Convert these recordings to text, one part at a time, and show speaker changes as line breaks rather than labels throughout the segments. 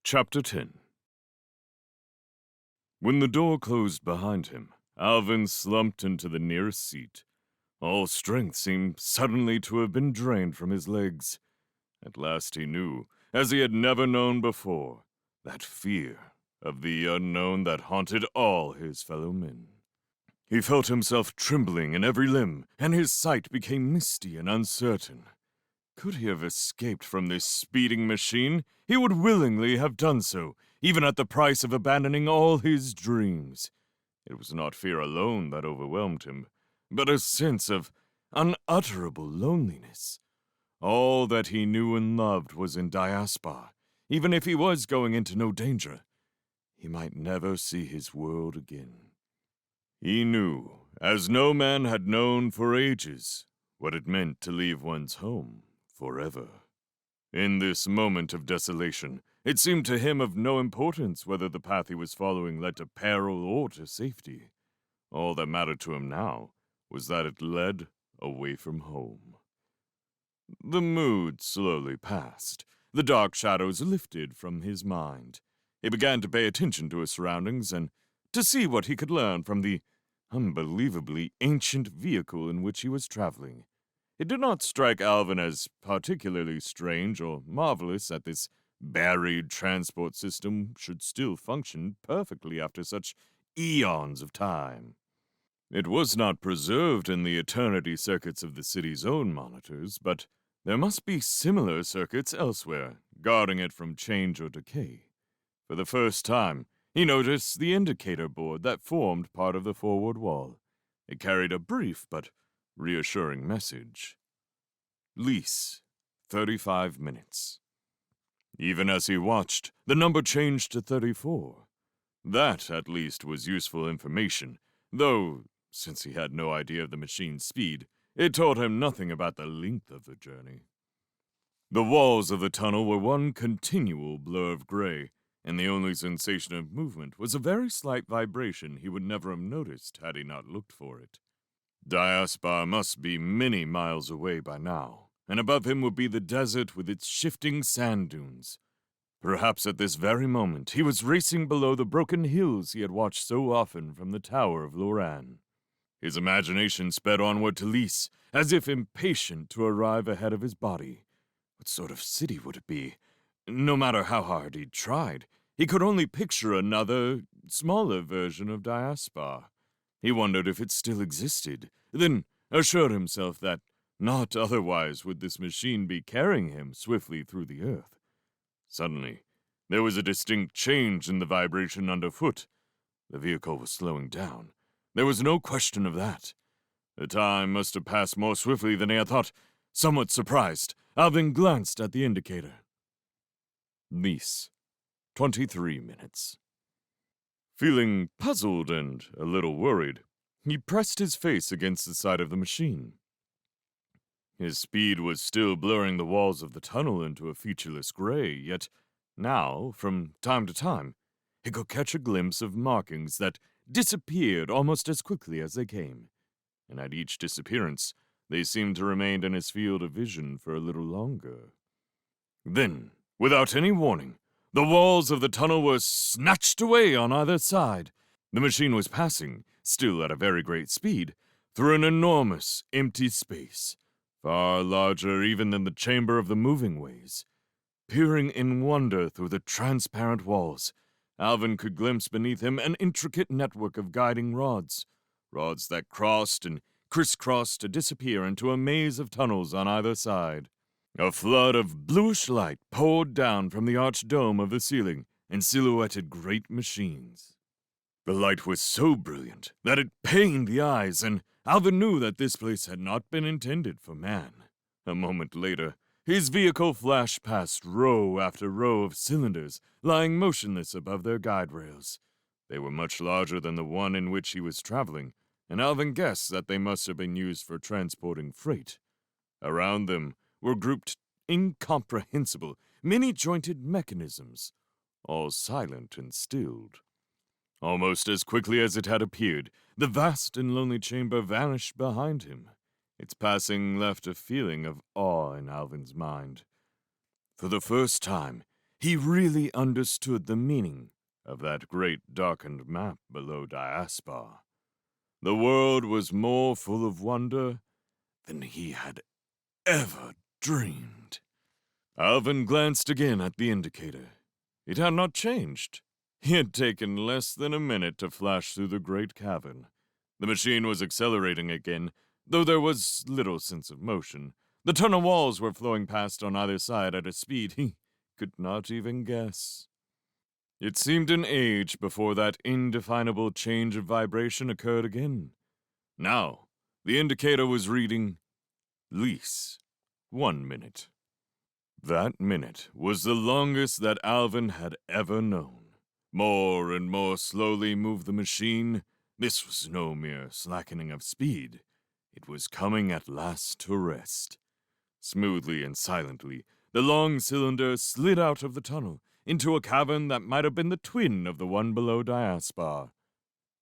Chapter 10. When the door closed behind him, Alvin slumped into the nearest seat. All strength seemed suddenly to have been drained from his legs. At last he knew, as he had never known before, that fear of the unknown that haunted all his fellow men. He felt himself trembling in every limb, and his sight became misty and uncertain. Could he have escaped from this speeding machine, he would willingly have done so, even at the price of abandoning all his dreams. It was not fear alone that overwhelmed him, but a sense of unutterable loneliness. All that he knew and loved was in Diaspar. Even if he was going into no danger, he might never see his world again. He knew, as no man had known for ages, what it meant to leave one's home forever. In this moment of desolation, it seemed to him of no importance whether the path he was following led to peril or to safety. All that mattered to him now was that it led away from home. The mood slowly passed. The dark shadows lifted from his mind. He began to pay attention to his surroundings and to see what he could learn from the unbelievably ancient vehicle in which he was traveling. It did not strike Alvin as particularly strange or marvelous that this buried transport system should still function perfectly after such eons of time. It was not preserved in the eternity circuits of the city's own monitors, but there must be similar circuits elsewhere, guarding it from change or decay. For the first time, he noticed the indicator board that formed part of the forward wall. It carried a brief but reassuring message. Lease, 35 minutes. Even as he watched, the number changed to 34. That, at least, was useful information, though, since he had no idea of the machine's speed, it told him nothing about the length of the journey. The walls of the tunnel were one continual blur of gray, and the only sensation of movement was a very slight vibration he would never have noticed had he not looked for it. Diaspar must be many miles away by now, and above him would be the desert with its shifting sand dunes. Perhaps at this very moment he was racing below the broken hills he had watched so often from the Tower of Loran. His imagination sped onward to Lys, as if impatient to arrive ahead of his body. What sort of city would it be? No matter how hard he tried, he could only picture another, smaller version of Diaspar. He wondered if it still existed, then assured himself that not otherwise would this machine be carrying him swiftly through the earth. Suddenly, there was a distinct change in the vibration underfoot. The vehicle was slowing down. There was no question of that. The time must have passed more swiftly than he had thought. Somewhat surprised, Alvin glanced at the indicator. Lys, 23 minutes. Feeling puzzled and a little worried, he pressed his face against the side of the machine. His speed was still blurring the walls of the tunnel into a featureless gray, yet now, from time to time, he could catch a glimpse of markings that disappeared almost as quickly as they came, and at each disappearance, they seemed to remain in his field of vision for a little longer. Then, without any warning, the walls of the tunnel were snatched away on either side. The machine was passing, still at a very great speed, through an enormous, empty space, far larger even than the chamber of the moving ways. Peering in wonder through the transparent walls, Alvin could glimpse beneath him an intricate network of guiding rods that crossed and crisscrossed to disappear into a maze of tunnels on either side. A flood of bluish light poured down from the arched dome of the ceiling and silhouetted great machines. The light was so brilliant that it pained the eyes, and Alvin knew that this place had not been intended for man. A moment later, his vehicle flashed past row after row of cylinders lying motionless above their guide rails. They were much larger than the one in which he was traveling, and Alvin guessed that they must have been used for transporting freight. Around them were grouped incomprehensible, many-jointed mechanisms, all silent and stilled. Almost as quickly as it had appeared, the vast and lonely chamber vanished behind him. Its passing left a feeling of awe in Alvin's mind. For the first time, he really understood the meaning of that great darkened map below Diaspar. The world was more full of wonder than he had ever dreamed. Alvin glanced again at the indicator. It had not changed. He had taken less than a minute to flash through the great cavern. The machine was accelerating again, though there was little sense of motion. The tunnel walls were flowing past on either side at a speed he could not even guess. It seemed an age before that indefinable change of vibration occurred again. Now, the indicator was reading lease 1 minute. That minute was the longest that Alvin had ever known. More and more slowly moved the machine. This was no mere slackening of speed. It was coming at last to rest. Smoothly and silently, the long cylinder slid out of the tunnel into a cavern that might have been the twin of the one below Diaspar.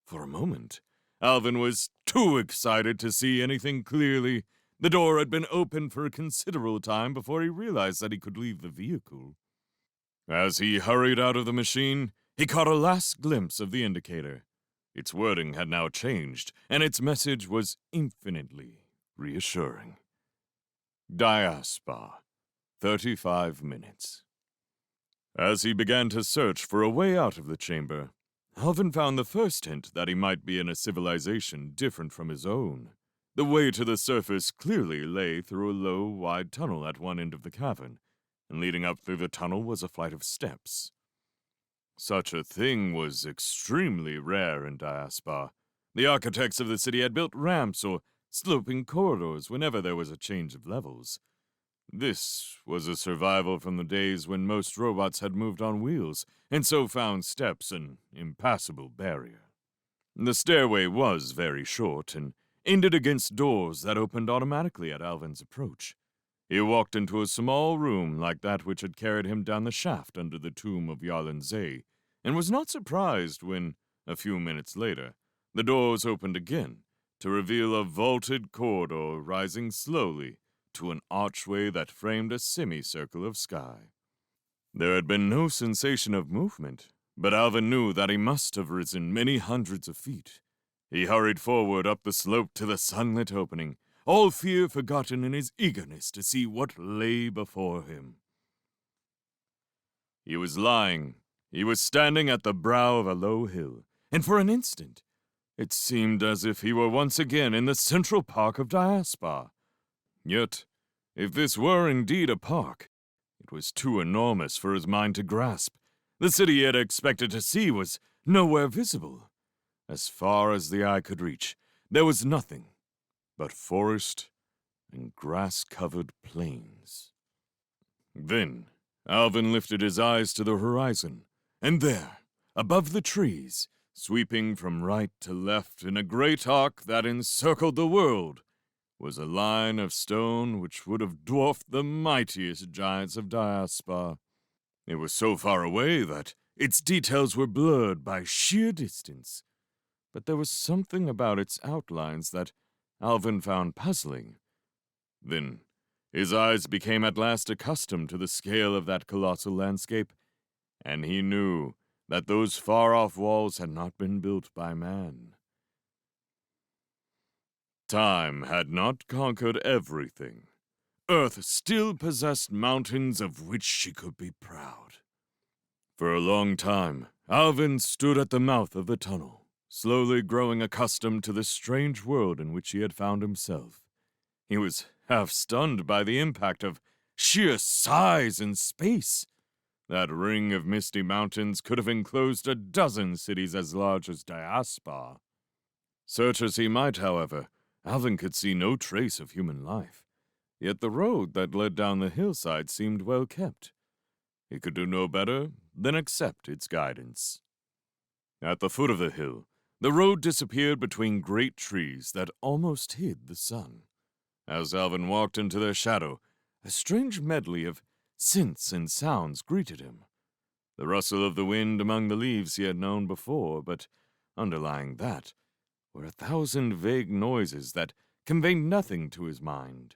For a moment, Alvin was too excited to see anything clearly. The door had been open for a considerable time before he realized that he could leave the vehicle. As he hurried out of the machine, he caught a last glimpse of the indicator. Its wording had now changed, and its message was infinitely reassuring. Diaspar, 35 minutes. As he began to search for a way out of the chamber, Alvin found the first hint that he might be in a civilization different from his own. The way to the surface clearly lay through a low, wide tunnel at one end of the cavern, and leading up through the tunnel was a flight of steps. Such a thing was extremely rare in Diaspar. The architects of the city had built ramps or sloping corridors whenever there was a change of levels. This was a survival from the days when most robots had moved on wheels, and so found steps an impassable barrier. The stairway was very short, and ended against doors that opened automatically at Alvin's approach. He walked into a small room like that which had carried him down the shaft under the tomb of Yarlin Zay, and was not surprised when, a few minutes later, the doors opened again to reveal a vaulted corridor rising slowly to an archway that framed a semicircle of sky. There had been no sensation of movement, but Alvin knew that he must have risen many hundreds of feet. He hurried forward up the slope to the sunlit opening, all fear forgotten in his eagerness to see what lay before him. He was standing at the brow of a low hill, and for an instant, it seemed as if he were once again in the central park of Diaspar. Yet, if this were indeed a park, it was too enormous for his mind to grasp. The city he had expected to see was nowhere visible. As far as the eye could reach, there was nothing but forest and grass-covered plains. Then, Alvin lifted his eyes to the horizon, and there, above the trees, sweeping from right to left in a great arc that encircled the world, was a line of stone which would have dwarfed the mightiest giants of Diaspar. It was so far away that its details were blurred by sheer distance, but there was something about its outlines that Alvin found puzzling. Then, his eyes became at last accustomed to the scale of that colossal landscape, and he knew that those far-off walls had not been built by man. Time had not conquered everything. Earth still possessed mountains of which she could be proud. For a long time, Alvin stood at the mouth of the tunnel, slowly growing accustomed to the strange world in which he had found himself. He was half stunned by the impact of sheer size and space. That ring of misty mountains could have enclosed a dozen cities as large as Diaspar. Search as he might, however, Alvin could see no trace of human life. Yet the road that led down the hillside seemed well kept. He could do no better than accept its guidance. At the foot of the hill, the road disappeared between great trees that almost hid the sun. As Alvin walked into their shadow, a strange medley of scents and sounds greeted him. The rustle of the wind among the leaves he had known before, but underlying that were 1,000 vague noises that conveyed nothing to his mind.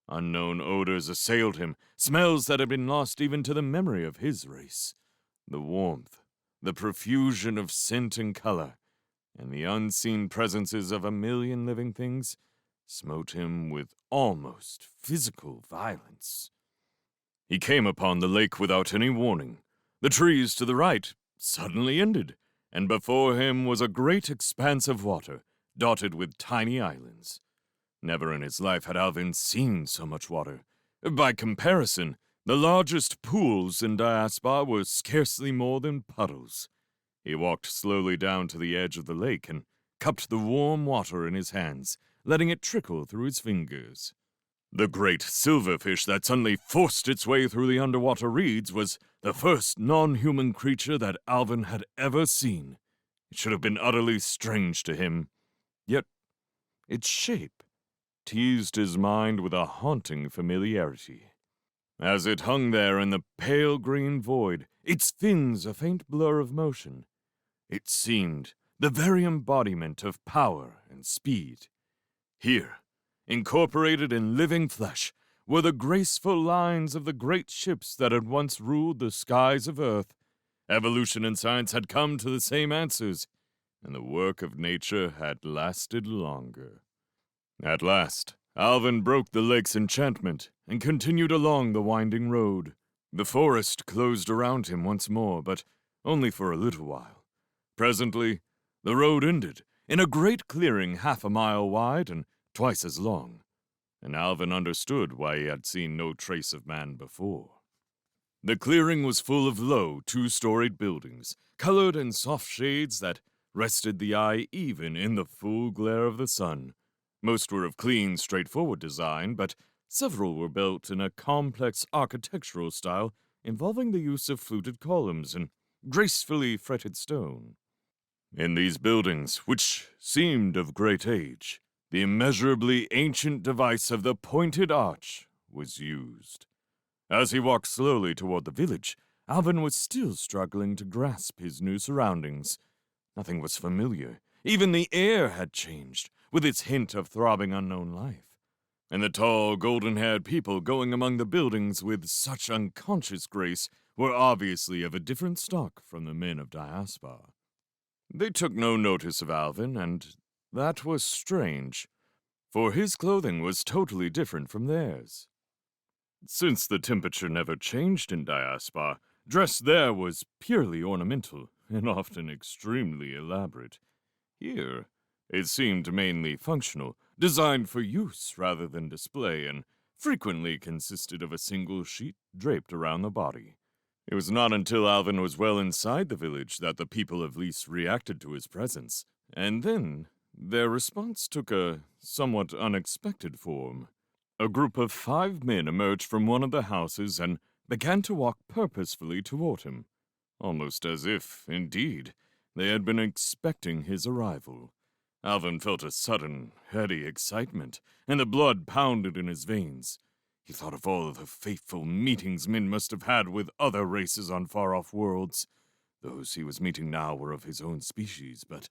Unknown odors assailed him, smells that had been lost even to the memory of his race. The warmth, the profusion of scent and color, and the unseen presences of a million living things smote him with almost physical violence. He came upon the lake without any warning. The trees to the right suddenly ended, and before him was a great expanse of water, dotted with tiny islands. Never in his life had Alvin seen so much water. By comparison, the largest pools in Diaspar were scarcely more than puddles. He walked slowly down to the edge of the lake and cupped the warm water in his hands, letting it trickle through his fingers. The great silverfish that suddenly forced its way through the underwater reeds was the first non-human creature that Alvin had ever seen. It should have been utterly strange to him. Yet its shape teased his mind with a haunting familiarity. As it hung there in the pale green void, its fins a faint blur of motion, it seemed the very embodiment of power and speed. Here, incorporated in living flesh, were the graceful lines of the great ships that had once ruled the skies of Earth. Evolution and science had come to the same answers, and the work of nature had lasted longer. At last, Alvin broke the lake's enchantment and continued along the winding road. The forest closed around him once more, but only for a little while. Presently, the road ended in a great clearing 1/2 mile wide and twice as long, and Alvin understood why he had seen no trace of man before. The clearing was full of low, 2-storied buildings, colored in soft shades that rested the eye even in the full glare of the sun. Most were of clean, straightforward design, but several were built in a complex architectural style involving the use of fluted columns and gracefully fretted stone. In these buildings, which seemed of great age, the immeasurably ancient device of the pointed arch was used. As he walked slowly toward the village, Alvin was still struggling to grasp his new surroundings. Nothing was familiar. Even the air had changed, with its hint of throbbing unknown life. And the tall, golden-haired people going among the buildings with such unconscious grace were obviously of a different stock from the men of Diaspar. They took no notice of Alvin, and that was strange, for his clothing was totally different from theirs. Since the temperature never changed in Diaspar, dress there was purely ornamental and often extremely elaborate. Here, it seemed mainly functional, designed for use rather than display, and frequently consisted of a single sheet draped around the body. It was not until Alvin was well inside the village that the people of Lys reacted to his presence, and then their response took a somewhat unexpected form. A group of 5 men emerged from one of the houses and began to walk purposefully toward him, almost as if, indeed, they had been expecting his arrival. Alvin felt a sudden, heady excitement, and the blood pounded in his veins. He thought of all of the fateful meetings men must have had with other races on far-off worlds. Those he was meeting now were of his own species, but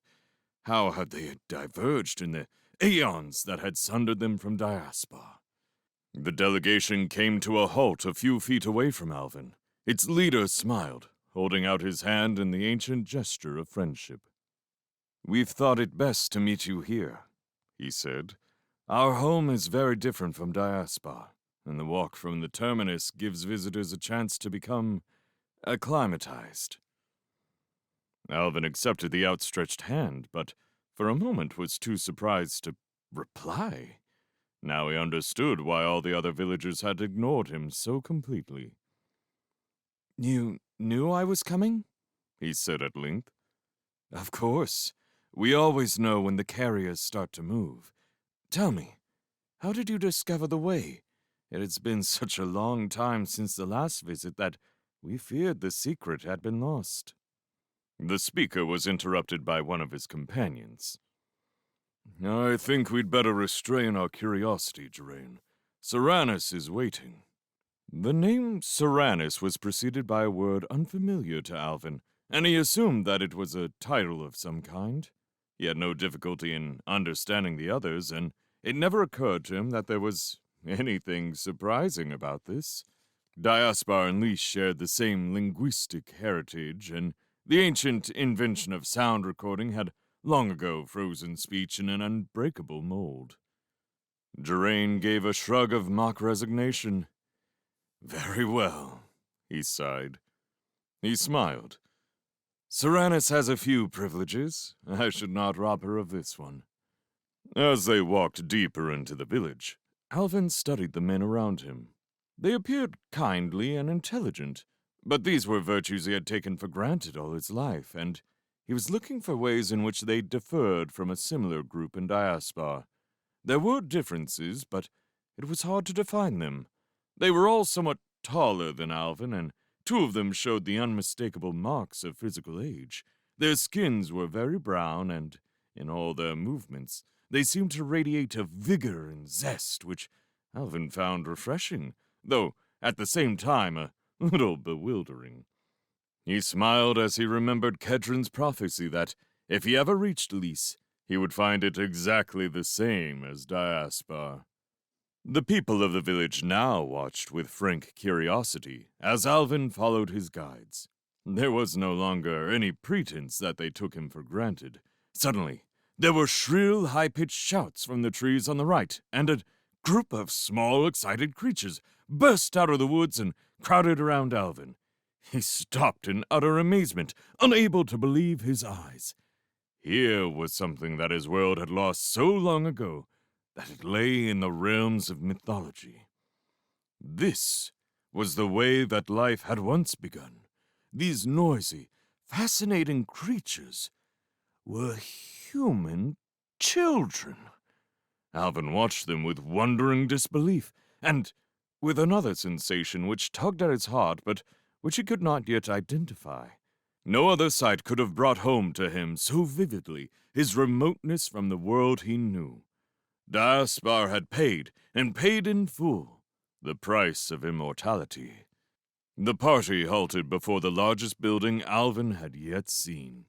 how had they diverged in the aeons that had sundered them from Diaspar? The delegation came to a halt a few feet away from Alvin. Its leader smiled, holding out his hand in the ancient gesture of friendship. "We've thought it best to meet you here," he said. "Our home is very different from Diaspar, and the walk from the terminus gives visitors a chance to become acclimatized." Alvin accepted the outstretched hand, but for a moment was too surprised to reply. Now he understood why all the other villagers had ignored him so completely. "You knew I was coming?" he said at length. "Of course. We always know when the carriers start to move. Tell me, how did you discover the way? It has been such a long time since the last visit that we feared the secret had been lost." The speaker was interrupted by one of his companions. "I think we'd better restrain our curiosity, Geraint. Serranus is waiting." The name Serranus was preceded by a word unfamiliar to Alvin, and he assumed that it was a title of some kind. He had no difficulty in understanding the others, and it never occurred to him that there was anything surprising about this. Diaspar and Leash shared the same linguistic heritage, and the ancient invention of sound recording had long ago frozen speech in an unbreakable mold. Geraint gave a shrug of mock resignation. Very well, he sighed. He smiled. Seranus has a few privileges. I should not rob her of this one. As they walked deeper into the village, Alvin studied the men around him. They appeared kindly and intelligent, but these were virtues he had taken for granted all his life, and he was looking for ways in which they differed from a similar group in Diaspar. There were differences, but it was hard to define them. They were all somewhat taller than Alvin, and two of them showed the unmistakable marks of physical age. Their skins were very brown, and in all their movements, they seemed to radiate a vigor and zest which Alvin found refreshing, though at the same time a little bewildering. He smiled as he remembered Kedron's prophecy that, if he ever reached Lys, he would find it exactly the same as Diaspar. The people of the village now watched with frank curiosity as Alvin followed his guides. There was no longer any pretense that they took him for granted. Suddenly, there were shrill, high-pitched shouts from the trees on the right, and a group of small, excited creatures burst out of the woods and crowded around Alvin. He stopped in utter amazement, unable to believe his eyes. Here was something that his world had lost so long ago that it lay in the realms of mythology. This was the way that life had once begun. These noisy, fascinating creatures were human children. Alvin watched them with wondering disbelief, and with another sensation which tugged at his heart, but which he could not yet identify. No other sight could have brought home to him so vividly his remoteness from the world he knew. Diaspar had paid, and paid in full, the price of immortality. The party halted before the largest building Alvin had yet seen.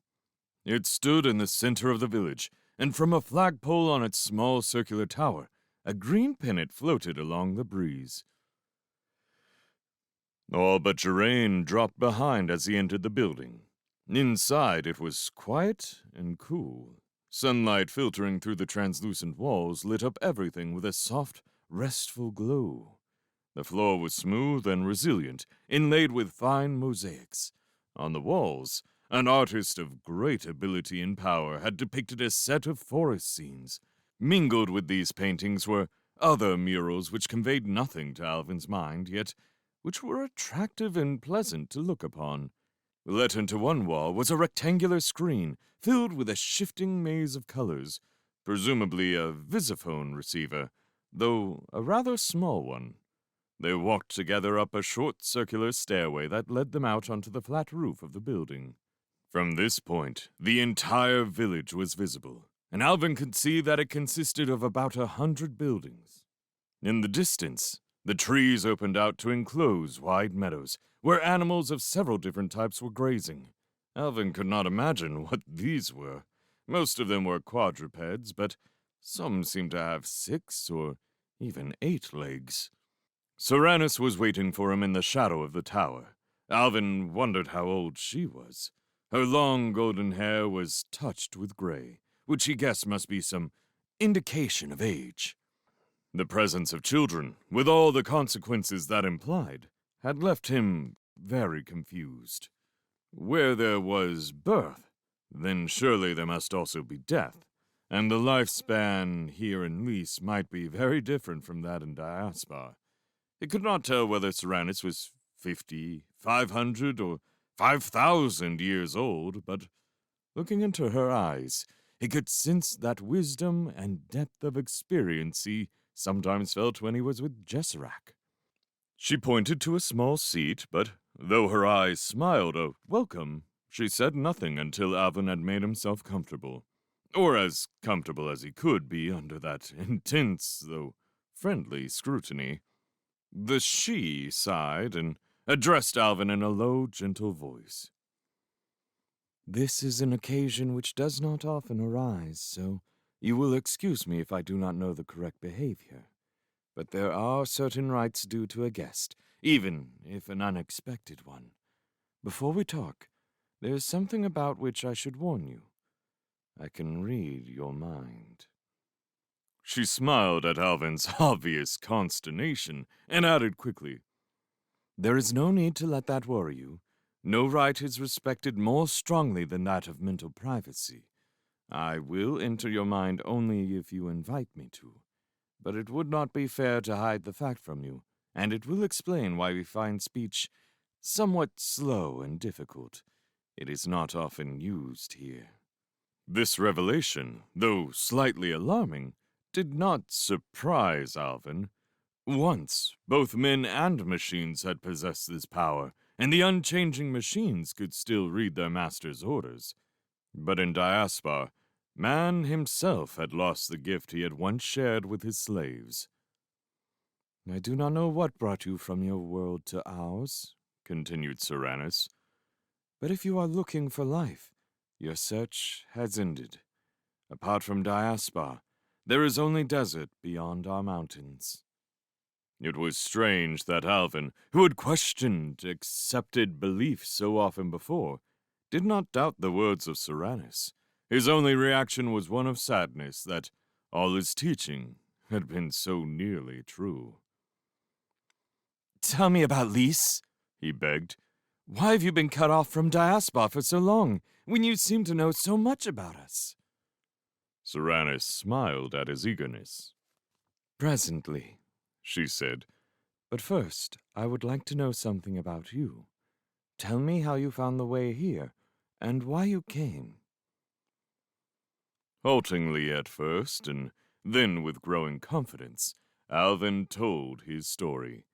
It stood in the center of the village, and from a flagpole on its small circular tower, a green pennant floated along the breeze. All but Geraint dropped behind as he entered the building. Inside, it was quiet and cool. Sunlight filtering through the translucent walls lit up everything with a soft, restful glow. The floor was smooth and resilient, inlaid with fine mosaics. On the walls, an artist of great ability and power had depicted a set of forest scenes. Mingled with these paintings were other murals which conveyed nothing to Alvin's mind, yet which were attractive and pleasant to look upon. Let into one wall was a rectangular screen filled with a shifting maze of colors, presumably a visiphone receiver, though a rather small one. They walked together up a short circular stairway that led them out onto the flat roof of the building. From this point, the entire village was visible, and Alvin could see that it consisted of about 100 buildings. In the distance, the trees opened out to enclose wide meadows, where animals of several different types were grazing. Alvin could not imagine what these were. Most of them were quadrupeds, but some seemed to have 6 or even 8 legs. Seranus was waiting for him in the shadow of the tower. Alvin wondered how old she was. Her long golden hair was touched with gray, which he guessed must be some indication of age. The presence of children, with all the consequences that implied, had left him very confused. Where there was birth, then surely there must also be death, and the lifespan here in Lys might be very different from that in Diaspar. He could not tell whether Seranus was 50, 500, or 5,000 years old, but looking into her eyes, he could sense that wisdom and depth of experience he sometimes felt when he was with Jesserac. She pointed to a small seat, but though her eyes smiled a welcome, she said nothing until Alvin had made himself comfortable, or as comfortable as he could be under that intense, though friendly, scrutiny. The she sighed and addressed Alvin in a low, gentle voice. "This is an occasion which does not often arise, so you will excuse me if I do not know the correct behavior. but there are certain rights due to a guest, even if an unexpected one. Before we talk, there is something about which I should warn you. I can read your mind." She smiled at Alvin's obvious consternation and added quickly, "There is no need to let that worry you. No right is respected more strongly than that of mental privacy. I will enter your mind only if you invite me to. But it would not be fair to hide the fact from you, and it will explain why we find speech somewhat slow and difficult. It is not often used here." This revelation, though slightly alarming, did not surprise Alvin. Once, both men and machines had possessed this power, and the unchanging machines could still read their master's orders. But in Diaspar, man himself had lost the gift he had once shared with his slaves. "I do not know what brought you from your world to ours," continued Cyrannus, "but if you are looking for life, your search has ended. Apart from Diaspar, there is only desert beyond our mountains." It was strange that Alvin, who had questioned accepted belief so often before, did not doubt the words of Cyrannus. His only reaction was one of sadness that all his teaching had been so nearly true. "Tell me about Lys," he begged. "Why have you been cut off from Diaspar for so long, when you seem to know so much about us?" Cyrannus smiled at his eagerness. "Presently," she said. "But first, I would like to know something about you. Tell me how you found the way here, and why you came." Haltingly at first, and then with growing confidence, Alvin told his story.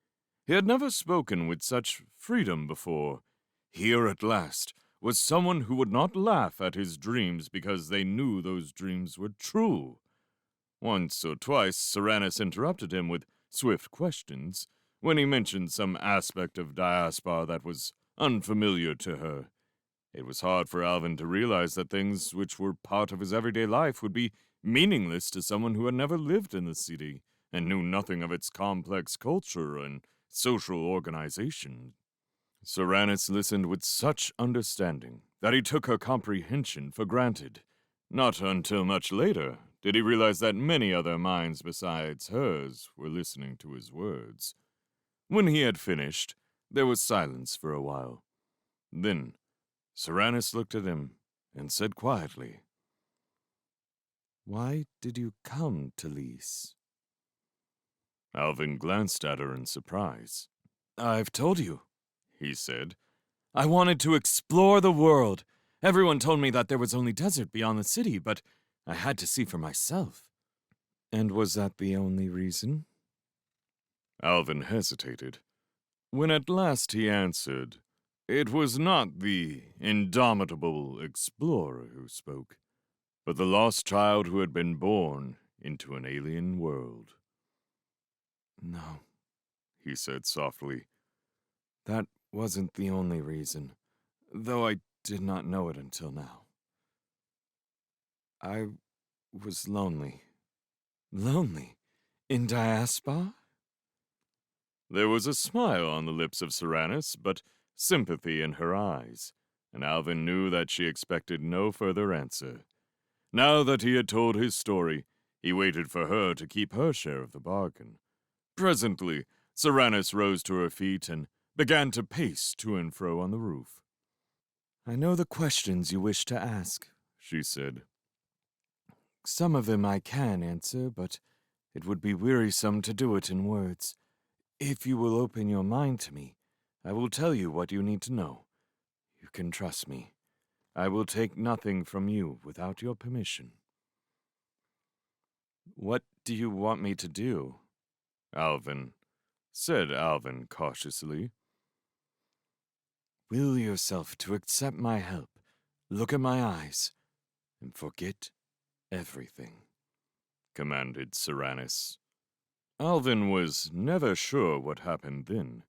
He had never spoken with such freedom before. Here at last was someone who would not laugh at his dreams because they knew those dreams were true. Once or twice, Cyrannus interrupted him with swift questions when he mentioned some aspect of Diaspar that was unfamiliar to her. It was hard for Alvin to realize that things which were part of his everyday life would be meaningless to someone who had never lived in the city and knew nothing of its complex culture and social organization. Cyrannus listened with such understanding that he took her comprehension for granted. Not until much later did he realize that many other minds besides hers were listening to his words. When he had finished, there was silence for a while. Then Cyrannus looked at him and said quietly, "Why did you come to Lys?" Alvin glanced at her in surprise. "I've told you," he said. "I wanted to explore the world. Everyone told me that there was only desert beyond the city, but I had to see for myself." "And was that the only reason?" Alvin hesitated. When at last he answered, it was not the indomitable explorer who spoke, but the lost child who had been born into an alien world. "No," he said softly. "That wasn't the only reason, though I did not know it until now. I was lonely." "Lonely? In Diaspar?" There was a smile on the lips of Cyrannus, but sympathy in her eyes, and Alvin knew that she expected no further answer. Now that he had told his story, he waited for her to keep her share of the bargain. Presently, Cyrannus rose to her feet and began to pace to and fro on the roof. "I know the questions you wish to ask," she said. "Some of them I can answer, but it would be wearisome to do it in words. If you will open your mind to me, I will tell you what you need to know. You can trust me. I will take nothing from you without your permission." "What do you want me to do?" said Alvin cautiously. "Will yourself to accept my help, look at my eyes, and forget everything," commanded Cyrannus. Alvin was never sure what happened then.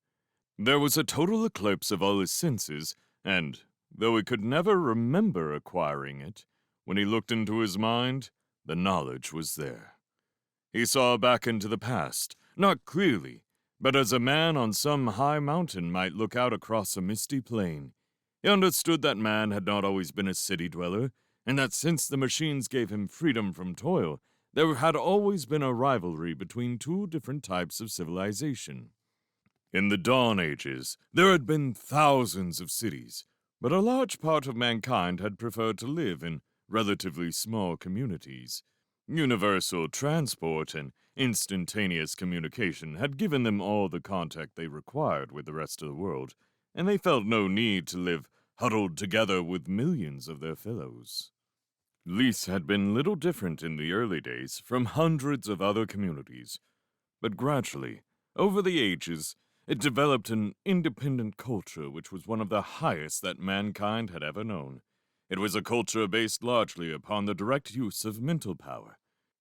There was a total eclipse of all his senses, and, though he could never remember acquiring it, when he looked into his mind, the knowledge was there. He saw back into the past, not clearly, but as a man on some high mountain might look out across a misty plain. He understood that man had not always been a city dweller, and that since the machines gave him freedom from toil, there had always been a rivalry between two different types of civilization. In the Dawn Ages, there had been thousands of cities, but a large part of mankind had preferred to live in relatively small communities. Universal transport and instantaneous communication had given them all the contact they required with the rest of the world, and they felt no need to live huddled together with millions of their fellows. Lys had been little different in the early days from hundreds of other communities, but gradually, over the ages, it developed an independent culture which was one of the highest that mankind had ever known. It was a culture based largely upon the direct use of mental power,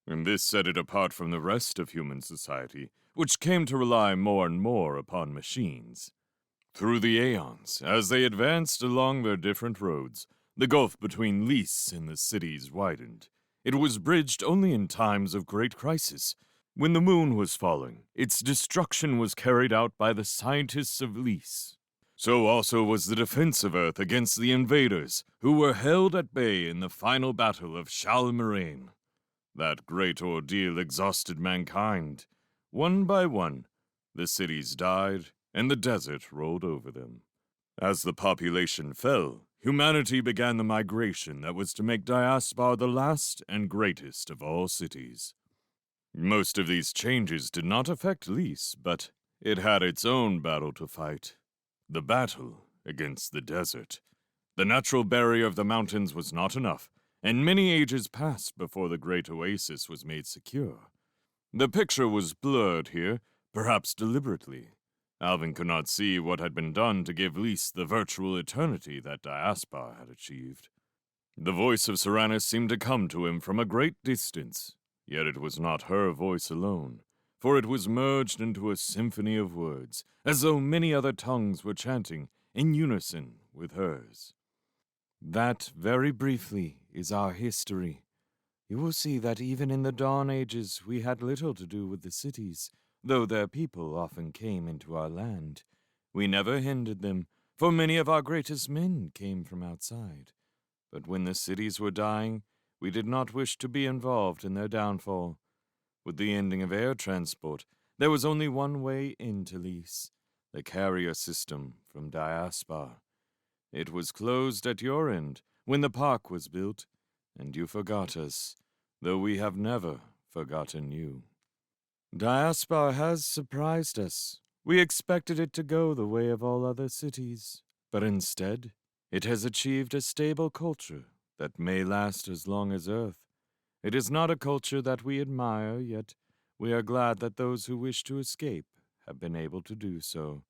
and this set it apart from the rest of human society, which came to rely more and more upon machines. Through the aeons, as they advanced along their different roads, the gulf between Lys and the cities widened. It was bridged only in times of great crisis. When the moon was falling, its destruction was carried out by the scientists of Lys. So also was the defense of Earth against the invaders, who were held at bay in the final battle of Shalmarain. That great ordeal exhausted mankind. One by one, the cities died, and the desert rolled over them. As the population fell, humanity began the migration that was to make Diaspar the last and greatest of all cities. Most of these changes did not affect Lys, but it had its own battle to fight. The battle against the desert. The natural barrier of the mountains was not enough, and many ages passed before the great oasis was made secure. The picture was blurred here, perhaps deliberately. Alvin could not see what had been done to give Lys the virtual eternity that Diaspar had achieved. The voice of Seranus seemed to come to him from a great distance, yet it was not her voice alone, for it was merged into a symphony of words, as though many other tongues were chanting in unison with hers. That, very briefly, is our history. You will see that even in the Dawn Ages we had little to do with the cities, though their people often came into our land. We never hindered them, for many of our greatest men came from outside. But when the cities were dying, we did not wish to be involved in their downfall. With the ending of air transport, there was only one way into Lys, the carrier system from Diaspar. It was closed at your end when the park was built, and you forgot us, though we have never forgotten you. Diaspar has surprised us. We expected it to go the way of all other cities, but instead, it has achieved a stable culture that may last as long as Earth. It is not a culture that we admire, yet we are glad that those who wish to escape have been able to do so.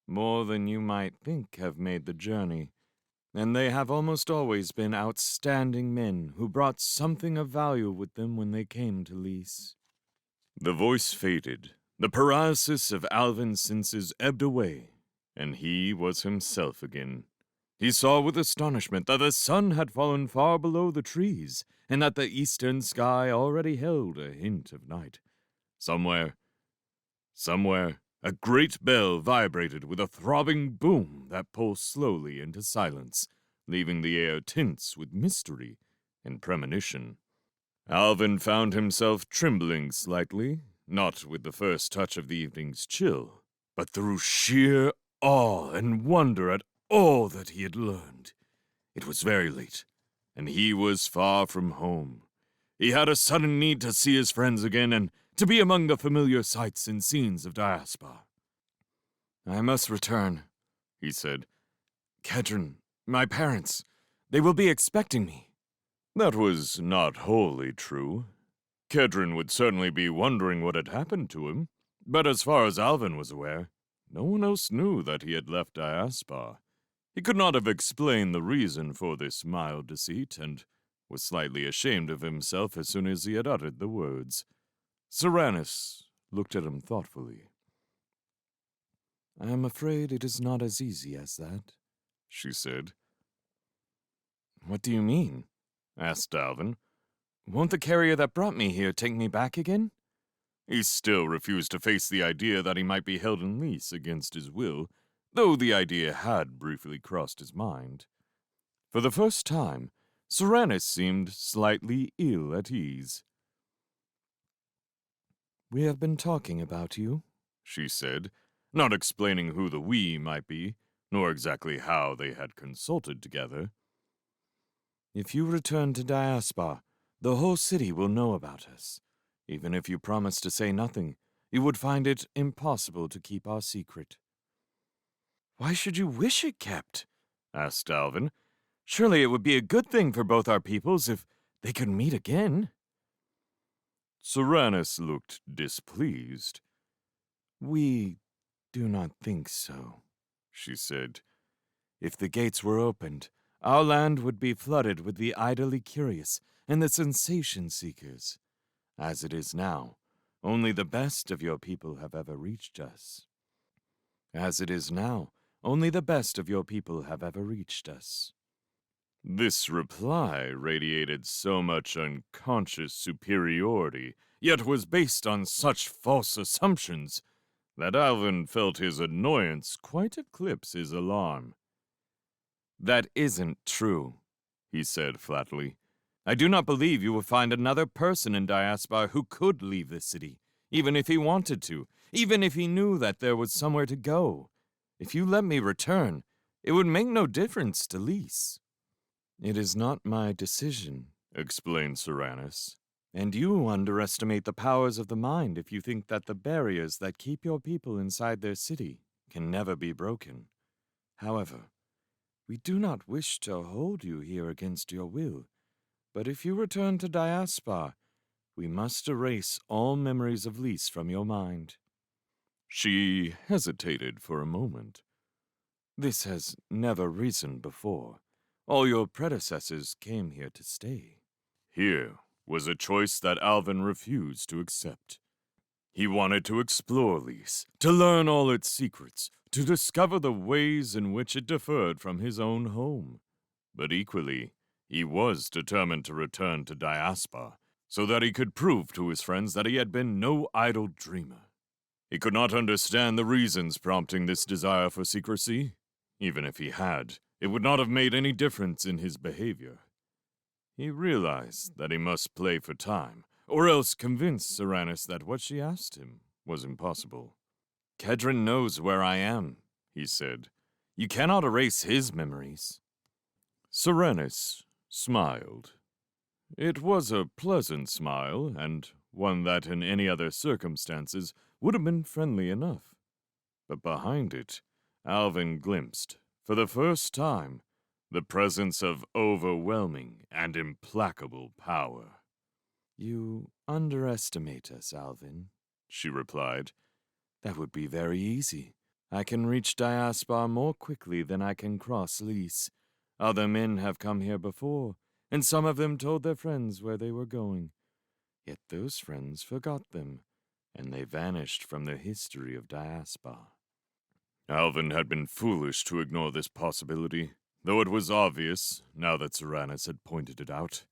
More than you might think have made the journey, and they have almost always been outstanding men who brought something of value with them when they came to Lys. The voice faded, the paralysis of Alvin's senses ebbed away, and he was himself again. He saw with astonishment that the sun had fallen far below the trees, and that the eastern sky already held a hint of night. Somewhere, a great bell vibrated with a throbbing boom that pulsed slowly into silence, leaving the air tense with mystery and premonition. Alvin found himself trembling slightly, not with the first touch of the evening's chill, but through sheer awe and wonder at all that he had learned. It was very late, and he was far from home. He had a sudden need to see his friends again and to be among the familiar sights and scenes of Diaspar. "I must return," he said. "Kedron, my parents, they will be expecting me." That was not wholly true. Kedron would certainly be wondering what had happened to him, but as far as Alvin was aware, no one else knew that he had left Diaspar. He could not have explained the reason for this mild deceit, and was slightly ashamed of himself as soon as he had uttered the words. Seranus looked at him thoughtfully. "I am afraid it is not as easy as that," she said. "What do you mean?" asked Alvin. "Won't the carrier that brought me here take me back again?" He still refused to face the idea that he might be held in leash against his will, though the idea had briefly crossed his mind. For the first time, Serenus seemed slightly ill at ease. "We have been talking about you," she said, not explaining who the we might be, nor exactly how they had consulted together. "If you return to Diaspar, the whole city will know about us. Even if you promise to say nothing, you would find it impossible to keep our secret." "Why should you wish it kept?" asked Alvin. "Surely it would be a good thing for both our peoples if they could meet again." Serenus looked displeased. "We do not think so," she said. "If the gates were opened, our land would be flooded with the idly curious and the sensation seekers. As it is now, only the best of your people have ever reached us. As it is now, only the best of your people have ever reached us." This reply radiated so much unconscious superiority, yet was based on such false assumptions, that Alvin felt his annoyance quite eclipse his alarm. "That isn't true," he said flatly. "I do not believe you will find another person in Diaspar who could leave the city, even if he wanted to, even if he knew that there was somewhere to go. If you let me return, it would make no difference to Lys." "It is not my decision," explained Serenus. "And you underestimate the powers of the mind if you think that the barriers that keep your people inside their city can never be broken. However, we do not wish to hold you here against your will, but if you return to Diaspar, we must erase all memories of Lys from your mind." She hesitated for a moment. "This has never risen before. All your predecessors came here to stay." Here was a choice that Alvin refused to accept. He wanted to explore Lys, to learn all its secrets, to discover the ways in which it differed from his own home. But equally, he was determined to return to Diaspar, so that he could prove to his friends that he had been no idle dreamer. He could not understand the reasons prompting this desire for secrecy. Even if he had, it would not have made any difference in his behavior. He realized that he must play for time, or else convince Serenus that what she asked him was impossible. "Kedron knows where I am," he said. "You cannot erase his memories." Serenus smiled. It was a pleasant smile, and one that in any other circumstances would have been friendly enough. But behind it, Alvin glimpsed, for the first time, the presence of overwhelming and implacable power. "You underestimate us, Alvin," she replied. "That would be very easy. I can reach Diaspar more quickly than I can cross Lys. Other men have come here before, and some of them told their friends where they were going. Yet those friends forgot them, and they vanished from the history of Diaspar." Alvin had been foolish to ignore this possibility, though it was obvious, now that Serenus had pointed it out.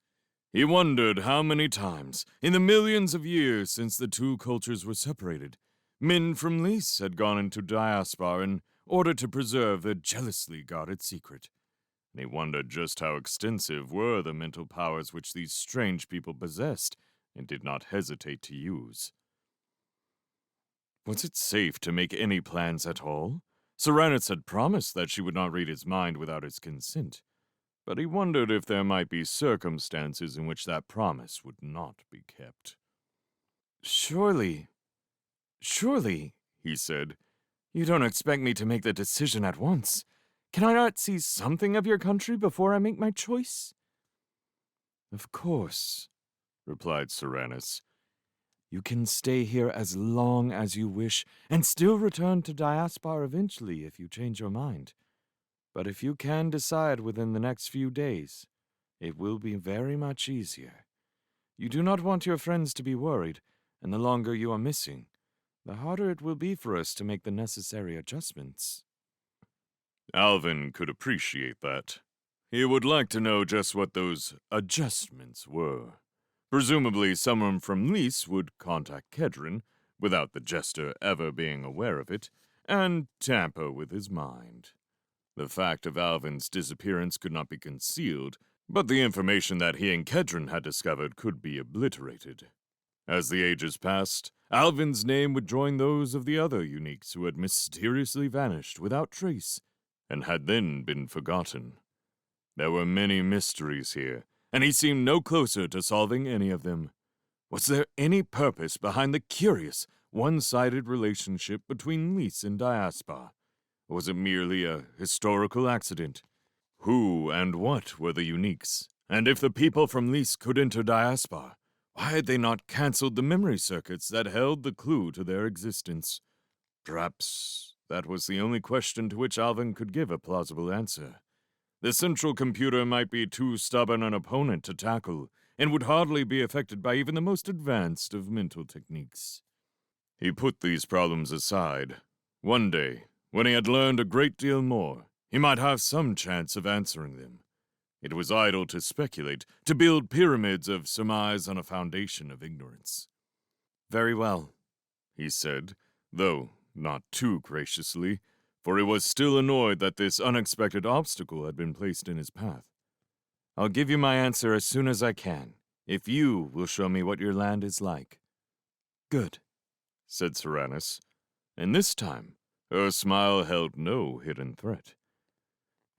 He wondered how many times, in the millions of years since the two cultures were separated, men from Lys had gone into Diaspar in order to preserve their jealously guarded secret. And he wondered just how extensive were the mental powers which these strange people possessed and did not hesitate to use. Was it safe to make any plans at all? Serenus had promised that she would not read his mind without his consent, but he wondered if there might be circumstances in which that promise would not be kept. Surely, he said, "you don't expect me to make the decision at once. Can I not see something of your country before I make my choice?" "Of course," replied Serenus. "You can stay here as long as you wish, and still return to Diaspar eventually if you change your mind. But if you can decide within the next few days, it will be very much easier. You do not want your friends to be worried, and the longer you are missing, the harder it will be for us to make the necessary adjustments." Alvin could appreciate that. He would like to know just what those adjustments were. Presumably, someone from Lys would contact Kedron, without the jester ever being aware of it, and tamper with his mind. The fact of Alvin's disappearance could not be concealed, but the information that he and Kedron had discovered could be obliterated. As the ages passed, Alvin's name would join those of the other uniques who had mysteriously vanished without trace, and had then been forgotten. There were many mysteries here, and he seemed no closer to solving any of them. Was there any purpose behind the curious, one-sided relationship between Lys and Diaspar? Or was it merely a historical accident? Who and what were the uniques? And if the people from Lys could enter Diaspar, why had they not cancelled the memory circuits that held the clue to their existence? Perhaps that was the only question to which Alvin could give a plausible answer. The central computer might be too stubborn an opponent to tackle, and would hardly be affected by even the most advanced of mental techniques. He put these problems aside. One day, when he had learned a great deal more, he might have some chance of answering them. It was idle to speculate, to build pyramids of surmise on a foundation of ignorance. "Very well," he said, though not too graciously, for he was still annoyed that this unexpected obstacle had been placed in his path. "I'll give you my answer as soon as I can, if you will show me what your land is like." "Good," said Serranus, and this time her smile held no hidden threat.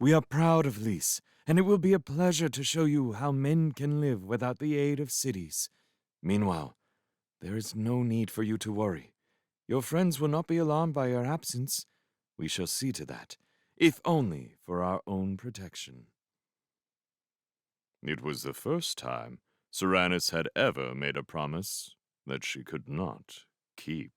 "We are proud of Lys, and it will be a pleasure to show you how men can live without the aid of cities. Meanwhile, there is no need for you to worry. Your friends will not be alarmed by your absence. We shall see to that, if only for our own protection." It was the first time Serranus had ever made a promise that she could not keep.